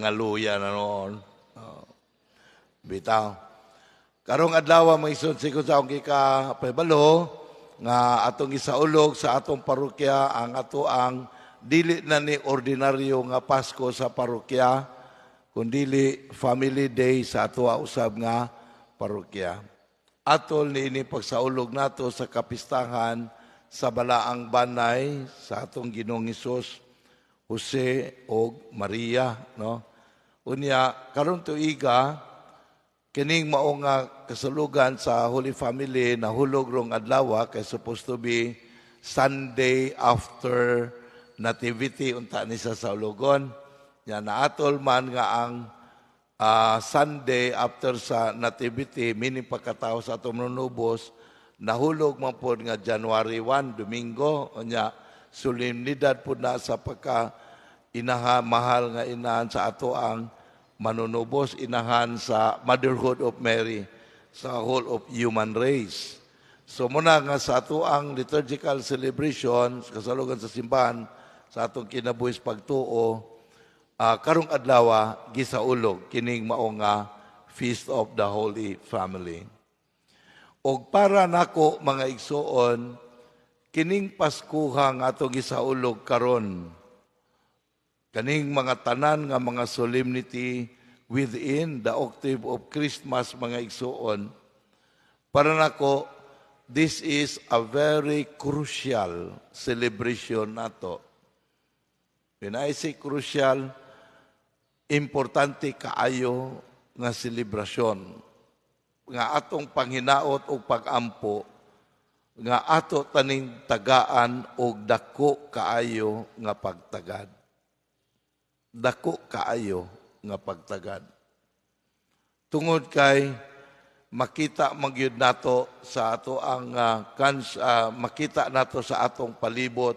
Ngaluya na noon. Bitaw. Karong adlaw maison si sa akong kika-pabalo nga atong isaulog sa atong parokya ang ang dili na ni ordinaryo nga Pasko sa parokya kundili family day sa ato usab nga parokya. Atol niini pagsaulog nato sa kapistahan sa balaang banay sa atong Ginoong Hesus, Jose o Maria, no? Unya karon tuiga kining mao nga kasulugan sa Holy Family nahulog rong adlaw kay supposed to be Sunday after Nativity unta ni sa saulogon. Ya naatol man nga ang Sunday after sa Nativity mini pagkatao sa atong manunubos nahulog man pod nga January 1 Domingo unya solemnidad po na sa pagka mahal nga inahan sa ato ang manunubos, inahan sa Motherhood of Mary, sa whole of human race. So muna nga sa ato ang liturgical celebration, kasalugan sa simbahan, sa atong kinabuhis pagtuo, karong adlaw gisaulog, kining mao nga Feast of the Holy Family. O para nako mga igsoon, kining Paskuha nga atong gisaulog karon, kaning mga tanan nga mga solemnity within the octave of Christmas mga igsoon, para nako, this is a very crucial celebration nato. When I say crucial, importante kaayo nga selebrasyon nga atong panghinaot o pagampo nga ato taning tagaan og dako kaayo nga pagtagad. Dako kaayo nga pagtagad. Tungod kay makita magyud nato sa ato ang makita nato sa atong palibot.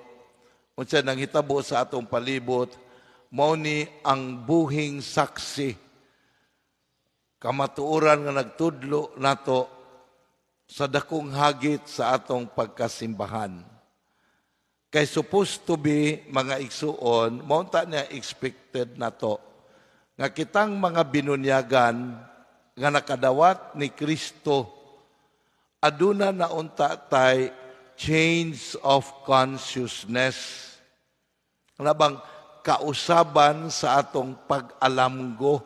Unsa nang hitabo sa atong palibot mao ni ang buhing saksi. Kamatuoran nga nagtudlo nato sa dakong hagit sa atong pagkasimbahan. Kay supposed to be mga igsuon, maunta niya expected na to, nga kitang mga binunyagan nga nakadawat ni Kristo, aduna na unta tay change of consciousness. Bang kausaban sa atong pag-alamgo,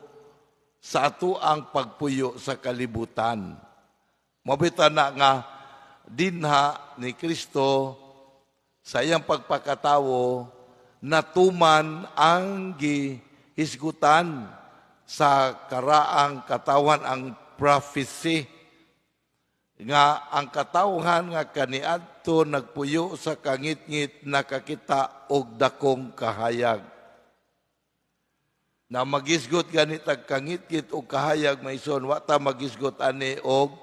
sa ato ang pagpuyo sa kalibutan. Mabita na nga dinha ni Kristo sa iyang pagpakatawo, natuman ang gihisgutan sa karaang katawan ang prophecy. Nga ang katawhan nga kaniadto nagpuyo sa kangit-ngit nakakita og dakong kahayag. Na magisgot ganit ang kangit-ngit og kahayag maison, wata magisgot ani og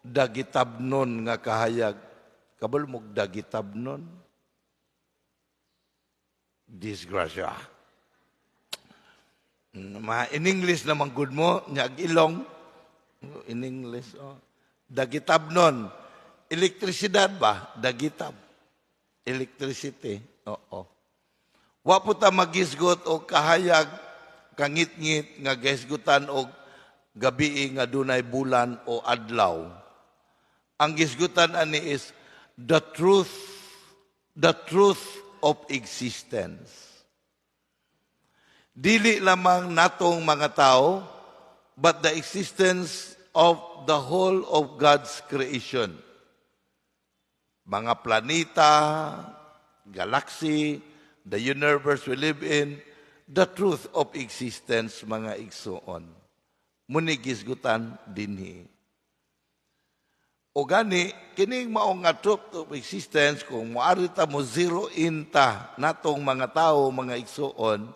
dagitabnon nga kahayag. Kabal mog dagitabnon? Disgrasya. In English naman good mo, nyag ilong. In English, dagitabnon. Elektrisidad ba? Dagitab. Electricity. Oo. Wapo ta magisgot o kahayag, kangit-ngit nga gisgutan o gabi nga dunay bulan o adlaw. Ang gisgutan ani is the truth of existence. Dili lamang natong mga tao, but the existence of the whole of God's creation. Mga planeta, galaxy, the universe we live in, the truth of existence, mga igsoon. Munigisgutan dinhi. O gani, kining maong nga truth of existence, kung maari ta mo zero inta natong mga tao, mga igsoon,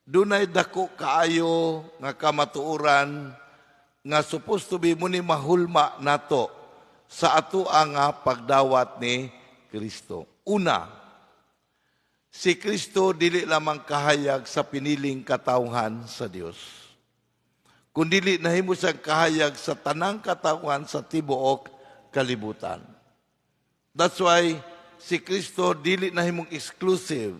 dunay dako kaayo nga kamatuoran nga supposed to be muni mahulma nato sa ato ang pagdawat ni Kristo. Una, si Kristo dili lamang kahayag sa piniling katawhan sa Dios, kundi nahimo siyang kahayag sa tanang katawhan sa tibuok kalibutan. That's why si Kristo dili nahimong exclusive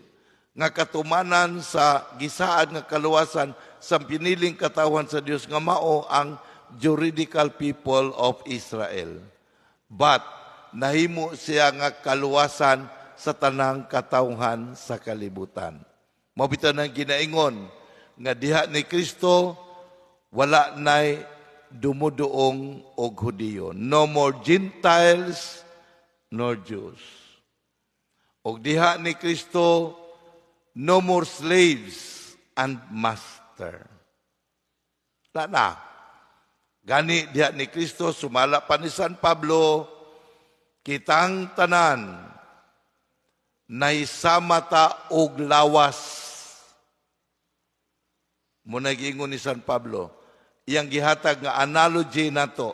nga katumanan sa gisaad nga kaluwasan sa piniling katawan sa Dios nga mao ang juridical people of Israel. But nahimo siya nga kaluwasan sa tanang katawhan sa kalibutan. Mabita ng ginaingon nga diha ni Kristo wala nay dumuduong og Hudiyo. No more Gentiles nor Jews. Og diha ni Kristo no more slaves and master. Na. Gani diha ni Kristo sumala pa ni San Pablo, kitang tanan naisamata og lawas. Muna giingon ni San Pablo, iyang gihatag nga analogy nato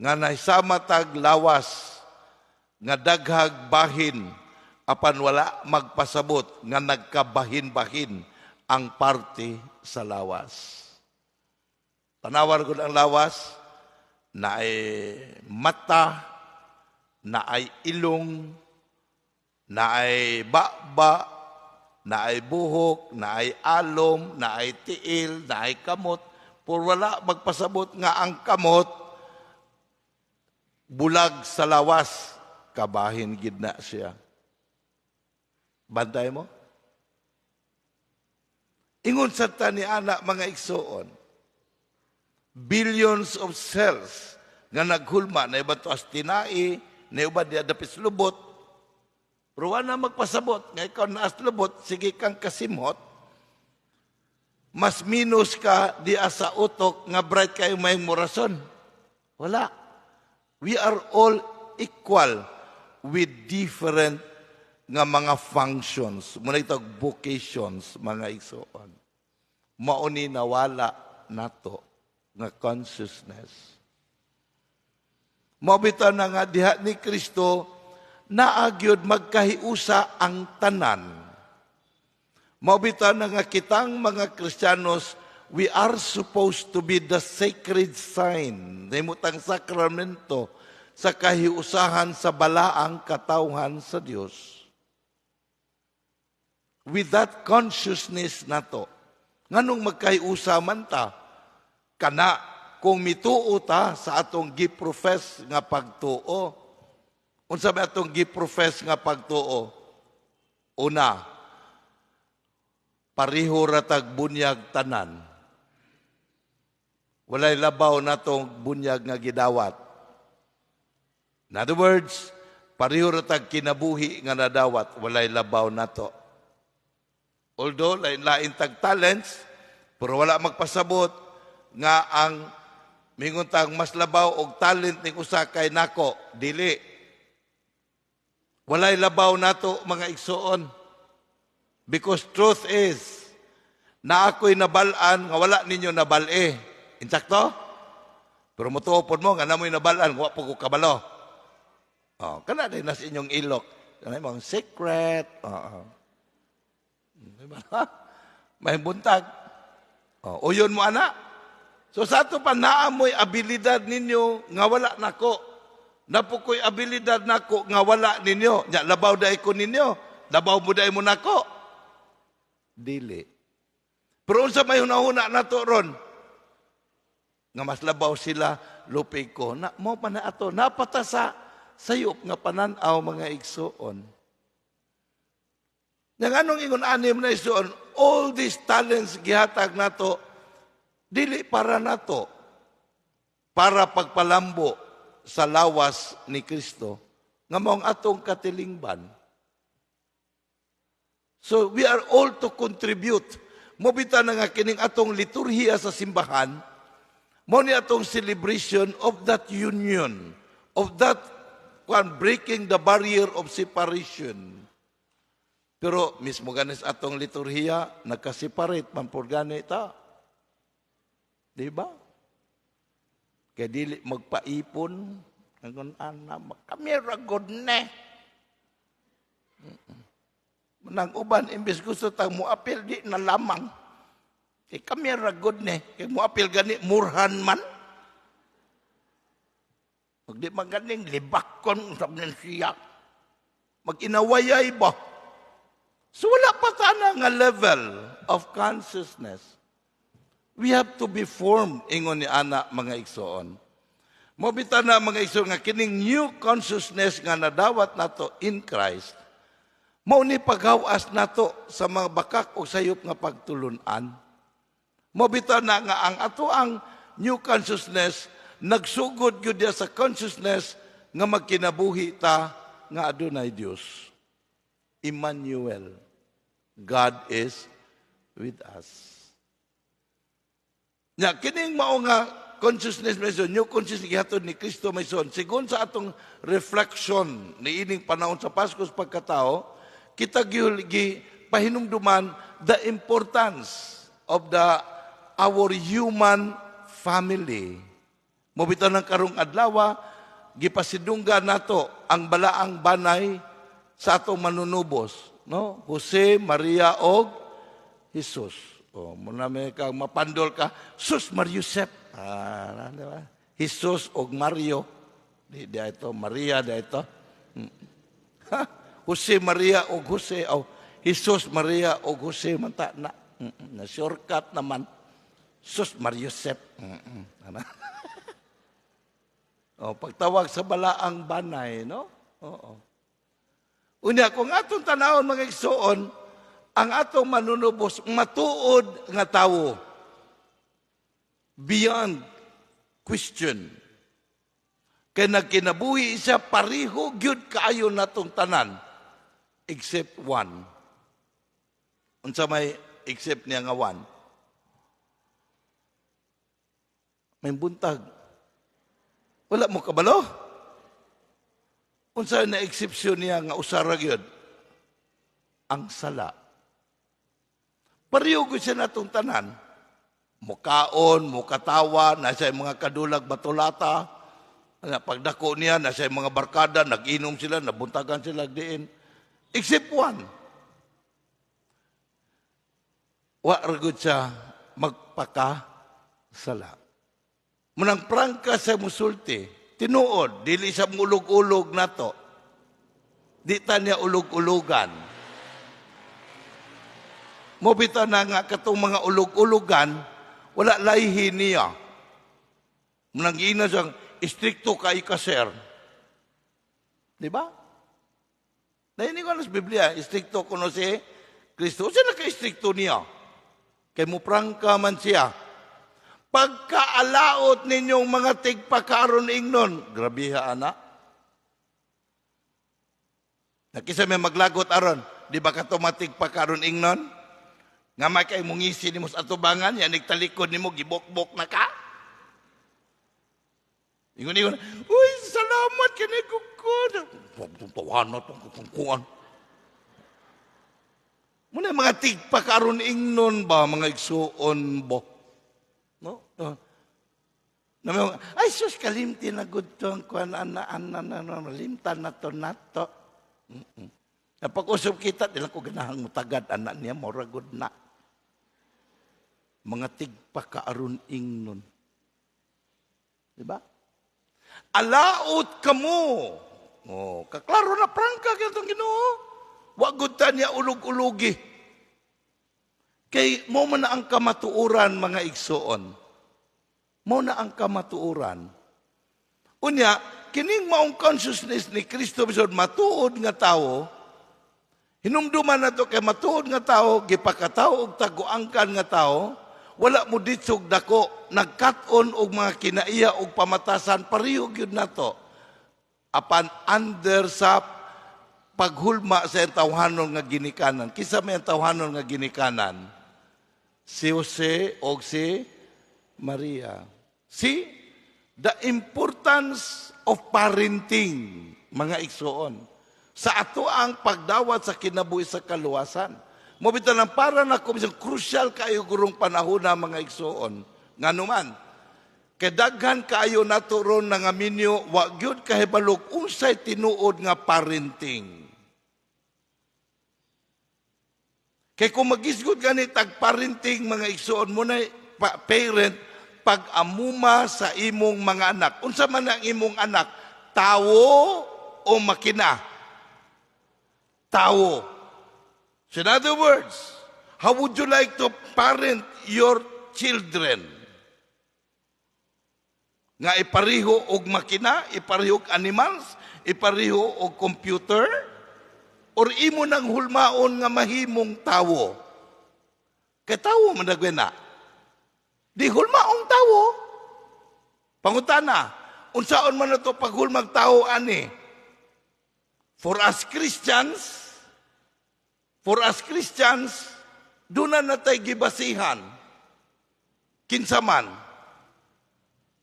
nga naisamatag lawas nga daghag bahin apan wala magpasabot nga nagkabahin-bahin ang parte sa lawas. Tanawar ko ang lawas na ay mata, na ay ilong, na ay baba, na ay buhok, na ay alom, na ay tiil, na ay kamot. Pur wala magpasabot nga ang kamot, bulag sa lawas, kabahin gid na siya. Bantay mo? Ingon sa tani anak mga igsoon, billions of cells nga naghulma na iba to as tinai, na iba di adapis lubot, pero wala magpasabot, nga ikaw na as lubot, sige kang kasimot, mas minus ka di sa utok, nga bright kayo may murason. Wala. We are all equal with different nga mga functions. Muna itag vocations, mga igsoon. Mauni nawala nato nga consciousness. Mabita na nga diha ni Kristo, naagyod magkahiusa ang tanan. Mabita na nga kitang mga Kristiyanos, we are supposed to be the sacred sign, nimutang sakramento, sa kahiusahan sa balaang katawhan sa Dios. With that consciousness na to, nganong magkahiusa man ta, kana kung mituo ta sa atong giprofess nga pagtuo. Unsa ba atong giprofess nga pagtuo? Una, pariho ratag bunyag tanan. Walay labaw natong bunyag nga gidawat. In other words, pariho ratag kinabuhi nga nadawat, walay labaw nato. Although lain tag talents, pero wala magpasabot nga ang minguntang mas labaw og talent ning usa kay nako, dili. Walay labaw nato mga igsoon. Because truth is, na ako'y nabalaan nga wala ninyo nabal-e. Insakto? Pero mutuopod mo nga namoy nabalaan, wa po ko kabalo. Oh, kana din nas inyong ilok. Kana imong secret. May buntag. Uyon mo ana. So sa ato pa naamoy abilidad ninyo nga wala nako. Napukoy abilidad nako nga wala ninyo. Nya labaw day ko ninyo. Labaw mo day mo nako. Dili. Pero unsa may hunahuna nato ron? Nga mas labaw sila lupig ko. Na mo pa na ato napata sa sayop nga pananaw mga igsoon. Yang anong ingon anim na igsoon, all these talents gihatag nato dili para nato, para pagpalambo sa lawas ni Kristo, nga maong atong katilingban. So we are all to contribute. Mobita na nga kining atong liturhiya sa simbahan, mo ni atong celebration of that union, of that breaking the barrier of separation. Pero mismo ganis atong liturhiya, nagka-separate man po ganita. Diba? Kaya dili magpaipon, ngon ana, kami ragod ne. Nang uban, imbes gusto tang muapil, di na lamang. Kaya kami ragod ne, kaya muapil gani, murhan man. Pag di maganing, libakon, usap ng siya. Mag-inawayay ba? So wala pa tana nga level of consciousness. We have to be formed, ingon ni ana mga igsoon. Mobita na mga igsoon nga kining new consciousness nga nadawat nato in Christ, mao ni paghawas nato sa mga bakak o sayop nga pagtulunan. Mobita na nga ang ato ang new consciousness nagsugod gyud sa consciousness nga magkinabuhi ta nga adunay Dios. Emmanuel, God is with us. Nya kining mao nga consciousness meson, new consciousness gihatod ni Kristo meson, sigon sa atong reflection ni ining panahon sa Pasko sa pagkatao, kita gi pahinumduman the importance of our human family. Mobita ng karong adlaw, gipasidunggan nato ang balaang banay sa atong manunubos, no? Jose, Maria og Jesus. O muna may kang mapandol ka, Sus Mariusep. Diba? Jesus og Mario. Di ito, Maria di ito. Jose, Maria og Jose. O Jesus, Maria og Jose. Manta na. Na shortcut naman. Sus Mariusep. O pagtawag sa balaang banay, no? Oo. Unya, kung atong tanawon mga igsoon, ang atong manunubos, matuod nga tawo. Beyond question. Kaya nagkinabuhi siya, pariho, gyud kaayo natong tanan. Except one. Unsa may except niya nga one? May buntag. Wala mo kabalo? Unsa na eksepsyon niya nga usara gyud? Ang sala. Pareho siya natong tanan. Mukaon, mukatawa, nasa mga kadulag batulata. Pagdako niya, nasa mga barkada, nag-inom sila, nabuntagan sila diin. Except one. Wa ragud siya magpakasala. Munang prangka sa musulti, tinuod, dili sa ulog-ulog na to. Di ta niya ulog-ulogan. Mobita na nga katong mga ulog-ulogan, wala layhi niya. Munang ina siyang, istrikto kay ka, sir. Di ba? Nahinig ko na sa Biblia, istrikto kuno si Kristo. Saan naka-istrikto niya? Kay muprangka man siya. Pagkaalaot ninyong mga tigpakaron ingnon, grabiha anak. Nakisa may maglagot aron, di ba ka tigpakaron ingnon? Nga may kay mungisi ni mo sa atubangan, yan nagtalikod ni mo, gibok-bok na ka. Ingon-ingon, uy, salamat kinigugod. Tawahan na itong kutungkuan. Muna mga tigpakaron ingnon ba, mga igsuon ba? No? Ay, sus, kalimti na gudtong kuan limtan na to. Napag-usap kita, dilang ko ganahang mutagad, anak niya, moragod na. Mga tigpakaaron ingnon. Diba? Alaot ka mo. Oh, kaklaro na prangka kitong Ginoo. Wagod ta niya ulog-ulogi. Kay mo na ang kamatuuran mga igsoon. Mo na ang kamatuuran. Unya, kining maong consciousness ni Kristo bisod matuod nga tawo, hinumduman na to kay matuod nga tawo, gipakatawo og taguangkan nga tawo, wala mo ditsog dako, nagkat-on og mga kinaiya og pamatasan, pareho gyud nato. Apan under sa paghulma sa tawhanon nga ginikanan. Kisa may tawhanon nga ginikanan? Si Jose o si Maria. See, the importance of parenting, mga igsoon, sa ato ang pagdawat sa kinabuhi sa kaluwasan. Mobita lang para na komisyon, crucial kayo gurong panahon na mga igsoon. Nga naman, kadaghan kayo naturon na nga minyo, wag yun kahibalog, unsay tinuod nga parenting. Kaya kung magisgod ganit tag-parenting mga igsoon mo na parent, pag-amuma sa imong mga anak. Unsa man ang imong anak? Tawo o makina? Tawo. So in other words, how would you like to parent your children? Nga ipariho og makina, ipariho og animals, ipariho og computer, or imo nang hulmaon nga mahimong tawo? Kay tawo man dagwena. Di hulmaong tawo. Pangutana, unsaon man nato paghulmag tawo ani? For us Christians, doon na natay gibasihan. Kinsa man,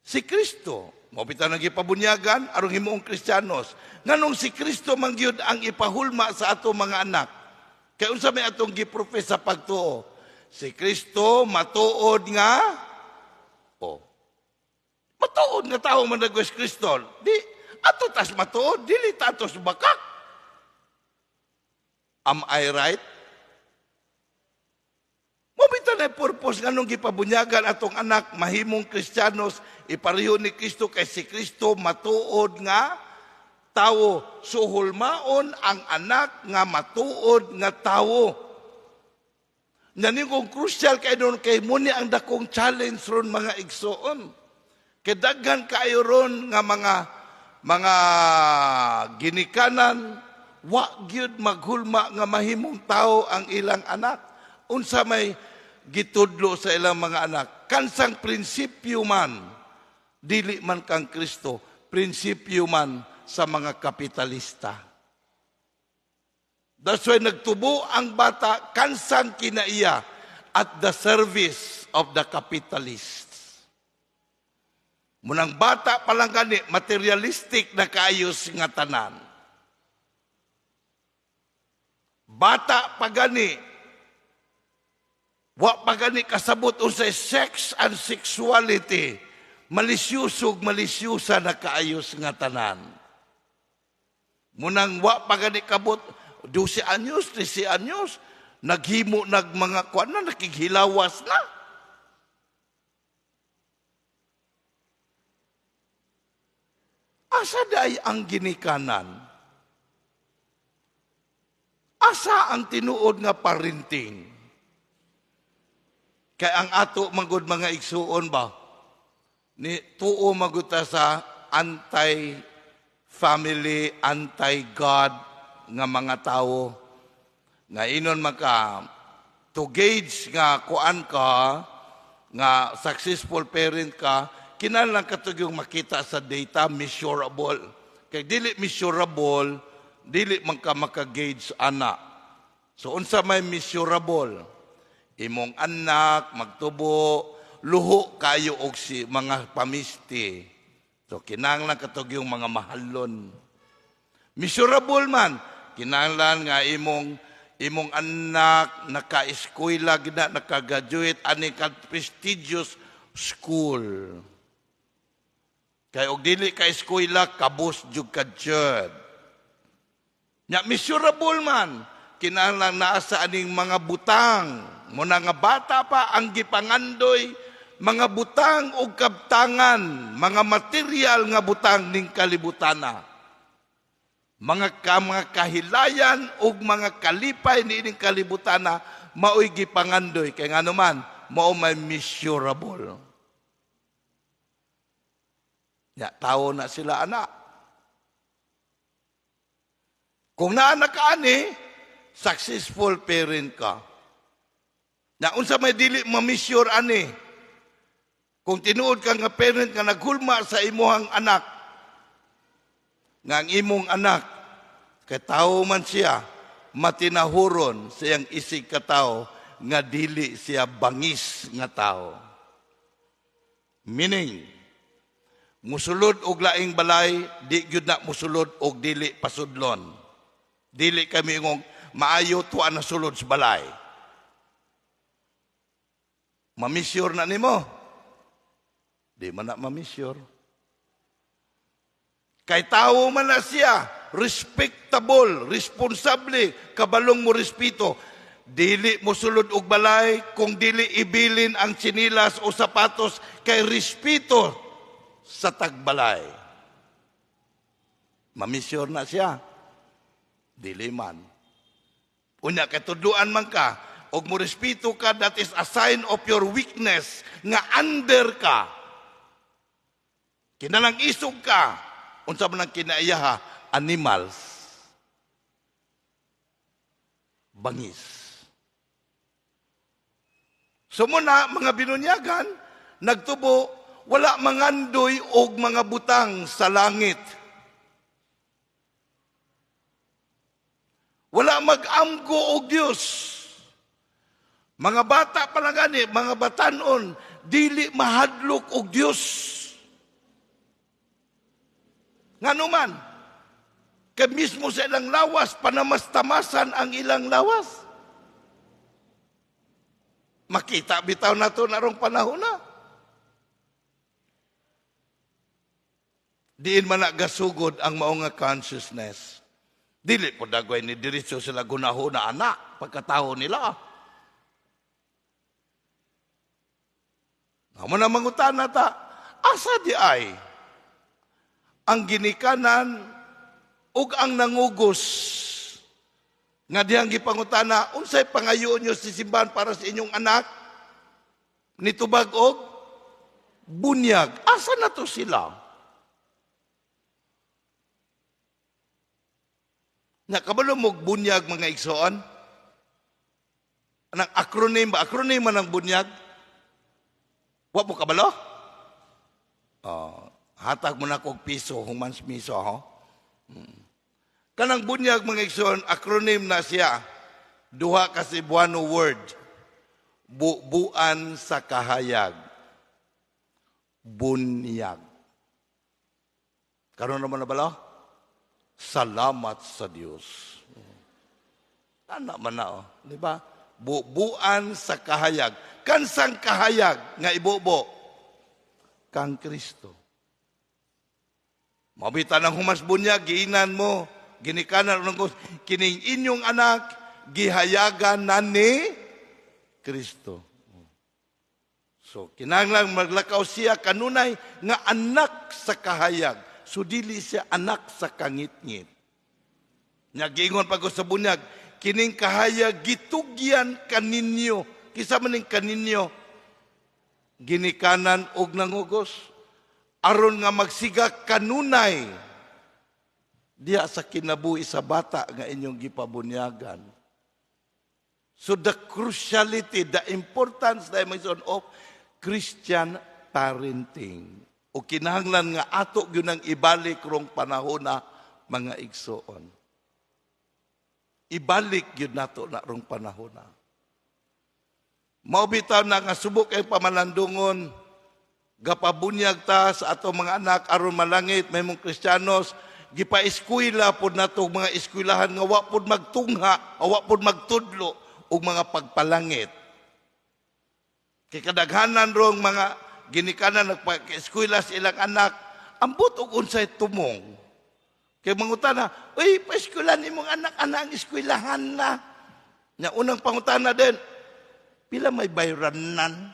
si Kristo. Mapita nang ipabunyagan, arong himuong Kristiyanos. Nganong si Kristo mangyud ang ipahulma sa ato mga anak. Kaya unsa may atong giprofess sa pagtuo. Si Kristo matuod nga, matuod nga tao man nagwes Kristo. Di, ato tas matuod, dili tatos bakak. Am I right? Mabita na purpose nga nung gipabunyagan atong anak, mahimong Kristiyanos, ipariho ni Kristo kay si Kristo matuod nga tawo. Suhulmaon ang anak nga matuod nga tawo. Nani kung crucial kay doon kay muni ang dakong challenge ron mga igsoon. Kay daghan kayo ron nga mga ginikanan, wa gyud maghulma nga mahimong tawo ang ilang anak. Unsa may gitudlo sa ilang mga anak. Kansang prinsipyo man, dili man kang Kristo, prinsipyo man sa mga kapitalista. That's why nagtubo ang bata kansang kinaiya at the service of the capitalists. Munang bata palang gani, materialistic na kaayos nga tanan. Bata pa gani, wa pa gani kasabot unsay sex and sexuality, malisyusog malisyusa na kaayos nga tanan. Munang wa pa gani kabot 12 anyos, 13 anyos, naghimo nag mga kuan na nakighilawas na. Asa day ang ginikanan? Asa ang tinuod nga parenting? Kay ang ato magud mga igsuon ba, ni tuo maguta sa anti-family, anti-God nga mga tao. Nga inon maka to gauge nga kuan ka, nga successful parent ka, kinahanglan katug yung makita sa data measurable. Kay dili measurable, dili man ka maka-gauge ana. So unsa may measurable? Imong anak magtubo, luho kayo og si mga pamisti. So kinahanglan katug yung mga mahalon. Measurable man, kinahanglan nga imong anak naka-eskwela gina, naka-graduate ani ka prestigious school. Kay og dili ka eskwela kabus jud ka jud. Nya measurable man, kinahanglan naa sa aning mga butang. Muna nga bata pa ang gipangandoy, mga butang o kabtangan, mga material nga butang ning kalibutana. Mga kahilayan o mga kalipay ni ining kalibutana, mao'y gipangandoy. Kaya nga naman, mao may measurable. Ya, tao na sila anak. Kung naanak ka ani, successful parent ka. Na unsa may dili ma-measure ani. Kung tinuod ka nga parent nga naghulma sa imuhang anak, nga ang imong anak, kay tao man siya, matinahuron sa iyang isig ka tao, nga dili siya bangis nga tao. Meaning, musulod og laing balay, di gyud na musulod og dili pasudlon. Dili kami ngong maayo tuwa na sulod sa balay. Mamisure na nimo. Di man na mamisure. Kay tao man na siya, respectable, responsable, kabalong mo respeto. Dili mo sulod og balay kung dili ibilin ang tsinilas o sapatos kay respeto sa tagbalay. Mamisure na siya. Dili man. Unya kay tudluan man ka, og mo respeto ka, that is a sign of your weakness, nga under ka. Kinalang isog ka, unsa man ang kinaiyaha, animals. Bangis. So muna, mga binunyagan, nagtubo, wala mangandoy og mga butang sa langit. Wala mag-amgo og Dios. Mga bata pa lang gani, mga batanon, dili mahadlok og Dios. Nganuman, kay mismo sa ilang lawas, panamastamasan ang ilang lawas. Makita bitaw na ito narong panahon na. Diin man nagasugod ang maong consciousness. Dili po dagway ni diretso sila gunahon na anak pagkatao nila. Naman na mangutan na ta, asa di ay ang ginikanan ug ang nangugos nga dihang gipangutana, unsay pangayoon nyo si simbahan para sa inyong anak? Nitubag og bunyag. Asa na to sila? Nakabalo mo bunyag mga igsoon? Anang acronym ba? Acronym man ang bunyag? Wa mo kabalo? Hatag mo na kog piso, humans miso, ho? Kanang bunyag mga igsoon, acronym na siya. Duha ka Cebuano word. Buuan sa kahayag. Bunyag. Karon naman na bala? Salamat sa Diyos. Ano man na, di ba? Buuan sa kahayag. Kansang kahayag nga ibubo? Kang Kristo. Mabita ng humas bunyag, giinan mo, ginikanan ng kining inyong anak, gihayagan na ni Kristo. So, kinahanglan maglakaw siya kanunay nga anak sa kahayag. So, dili siya anak sa kangit-ngit. Nagingon pag sa bunyag, kining kahayag gitugyan kaninyo. Kisa maning kaninyo, ginikanan og nangugos. Aron nga magsigak kanunay diya sa kinabuhi sa bata nga inyong gipabunyagan. So the cruciality, the importance, the dimension of Christian parenting. O kinahanglan nga ato yun ang ibalik rong panahon na mga igsoon. Ibalik yun nato na rong panahon na. Maubitaw na nga subok ay pamalandungon, gapabunyag ta sa ato mga anak aron malangit, may mong Kristiyanos, gipa-eskwela pod nato mga eskwelahan nga wa pod magtungha, wa pod magtudlo og mga pagpalangit. Kay kadaghanan rong mga ginikanan nagpa-eskwela sa ilang anak, ambot og unsay tumong. Kay mangutana, uy, pa-eskwela nimong anak, ang eskwelahan na. Nya unang pangutana din, pila may bayranan?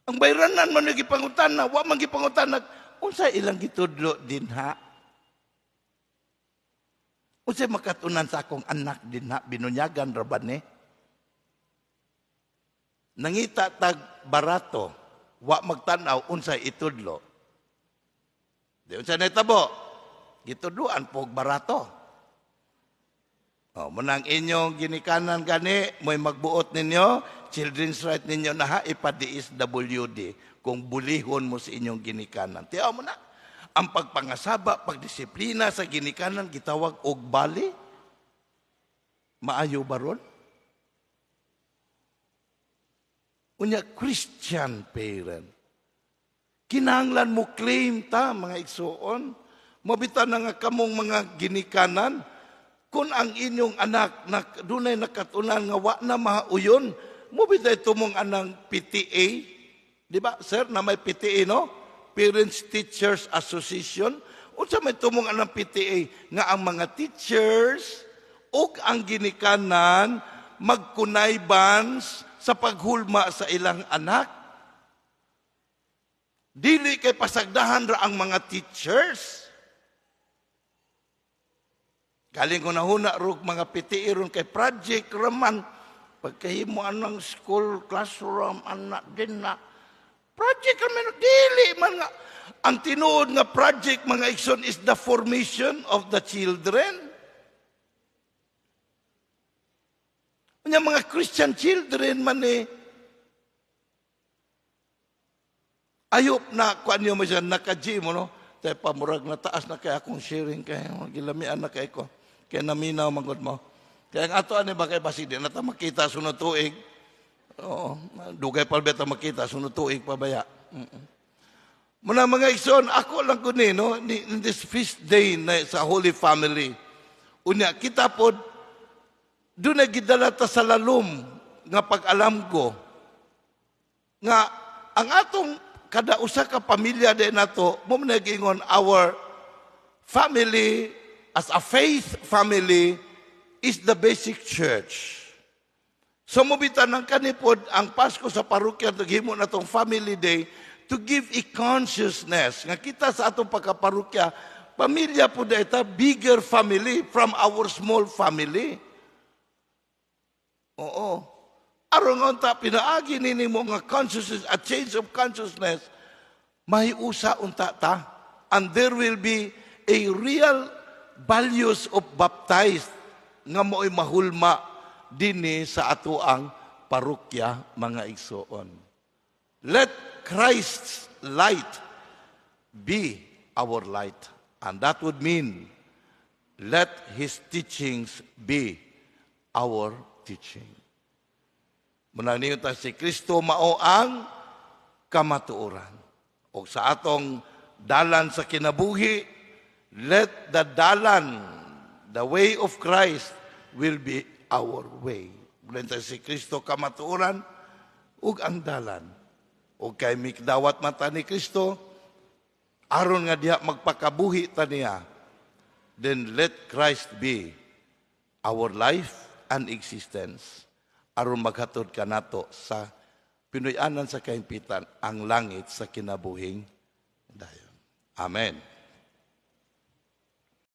Ang bayranan man nagipangutana, wa man gipangutana, unsay ilang gitudlo din ha? Unsay makatunan sa akong anak din ha? Binunyagan ra ba ni? Nangita tag barato, wa magtanaw unsay itudlo. Di unsay natabo? Gitudloan pog barato. Munang inyong ginikanan gani, mo'y magbuot ninyo, children's right ninyo na ha, ipa-DSWD kung bulihon mo sa inyong ginikanan. Tiyaw mo na, ang pagpangasaba, pagdisiplina sa ginikanan, gitawag og bali. Maayo ba ron? Unya, Christian parent. Kinahanglan mo claim ta, mga igsoon. Mabita na nga kamong mga ginikanan, kung ang inyong anak na dunay nakatunan nga wa na mahauyon, mo bitay tumong anang PTA, di ba? Sir, na may PTA, no? Parents Teachers Association. Unsa may tumong anang PTA nga ang mga teachers ug ang ginikanan magkunaybans sa paghulma sa ilang anak. Dili kay pasagdahan ra ang mga teachers. Kaling ko nahuna rog mga pitiiron kay project raman. Pagkahimo anang school classroom anak din na. Project raman dili man nga. Ang tinuod nga project mga igsoon is the formation of the children. Unya mga Christian children man ayop na kuan niyo mo siya naka-gym no. Tay pamurag na taas na kay akong sharing kay gilamian na kay ko. Kaya naminaw magod mo. Kaya ang ato ani ba kay basi di na ta makita sunod tuig. Oo, dugay palbeta makita sunod tuig pabaya. Muna mga igsoon, ako lang ko ni no in this feast day na sa Holy Family. Unya kita pod doon na gidala ta sa lalom nga pag-alam ko nga ang atong kada usa ka pamilya din nato mo nagingon our family as a faith family is the basic church. So mubitan ng kanipod ang Pasko sa parokya naghimo natong family day to give a consciousness nga kita sa atong pagkaparokya pamilya po data bigger family from our small family. Oo. Aron unta pinaagi nini mo nga consciousness, a change of consciousness, mahiusa unta ta. And there will be a real values of baptized nga mo'y mahulma dinhi sa ato ang parokya mga igsoon. Let Christ's light be our light. And that would mean let His teachings be our teaching. Muna niyo ta si Kristo mao ang kamatuoran. O sa atong dalan sa kinabuhi, let the dalan, the way of Christ will be our way. Muna ta si Kristo kamatuoran, ug ang dalan. O kay mikdawat mata ni Kristo, aron nga diha magpakabuhi ta niya, then let Christ be our life and existence aron maghatod ka nato sa pinuy-anan sa kaimpitan ang langit sa kinabuhing dayon. Amen.